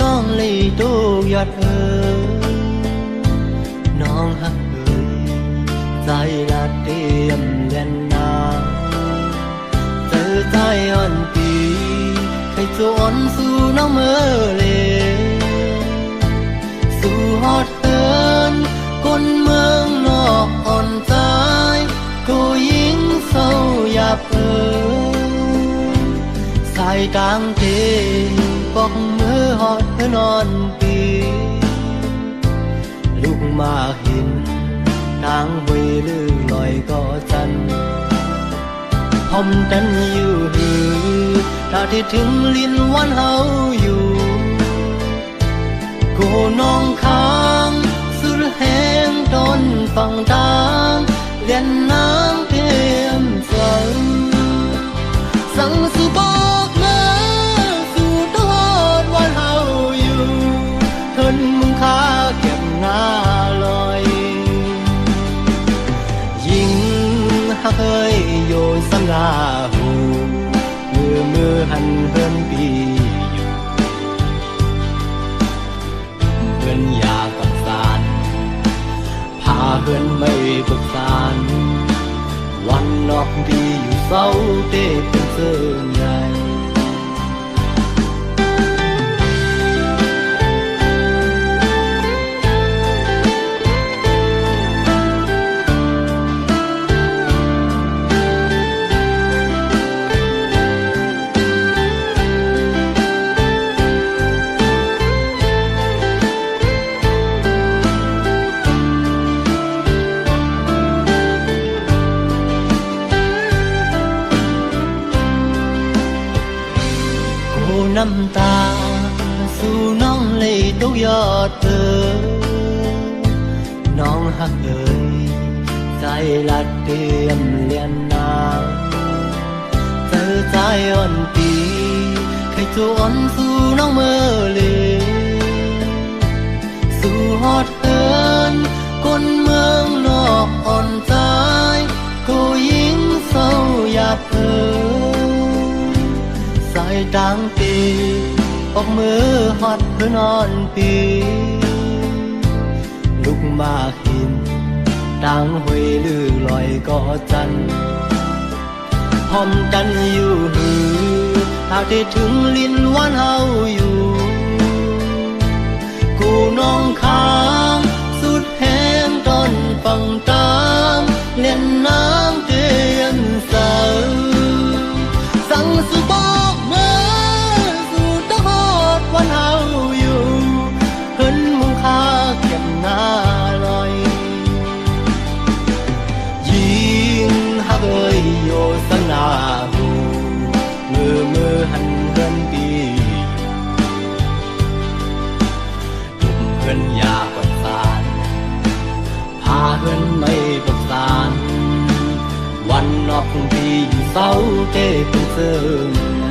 น้องเลยตูยอดน้องฮักใจละเตรียมเลียนนาเจอใจอ่อนปีให้จวนสู่น้องเมื่อเลสู่ฮอดเฮินคนเมืองนอกอ่อนใจก็ยิ่งเศร้าหยาบสายกลางเตปอกมือฮอดนอนปีลูกมาเห็นนางเวลือลอยก็จันพอมจันอยู่หือถ้าที่ถึงลิ้นวันเฮาอยู่โกน้องค้างสุดแห้งต้นฟังทางเลียนน้ำเทียมสั่งสู่บอกเมื่อสู่ตลอดวันเฮาอยู่ทนมึงค่าเก็บหน้าลอยยิ่งฮักเอ้ยโยสังอาหูมือหันเฮินปีอยู่เฮินยากับสารพาเฮินไม่บุกสารวันนอกดีอยู่เศร้าเต้เป็นเสื่อใหญ่น้ำตาสู่น้องเลยตุกยอดน้องฮักใจละเตรียมเลียนนาเจอใจอ่อนปีเคยจวนสู่น้องเมื่อเลยสู่ฮอดเฮินคนเมืองนอกอ่อนใจก็ยิ่งเศร้าหยาบสายดังตีออกมือฮอดเพื่อนอนปีลุกมาหินดังหวยลือลอยก็จันพร้อมกันอยู่หือถ้าได้ถึงลิ้นวันเฮาอยู่กูน้องค้างสุดแห้งต้นฟังตามเล่นน้ำเตียนเสาสั่งสู่บอกเมื่อสู่ตะฮอดวันเฮาอยู่เพิ่นมุงค่าเก็บหน้าลอยยิ่งฮักเอ้ยโยสังอาหูมือหันเฮินปีทุกเพิ่นยาปัดสารพาเพิ่นไม่ปัดสารวันนอกดีอยู่เศร้าเต้เป็นเสื่อ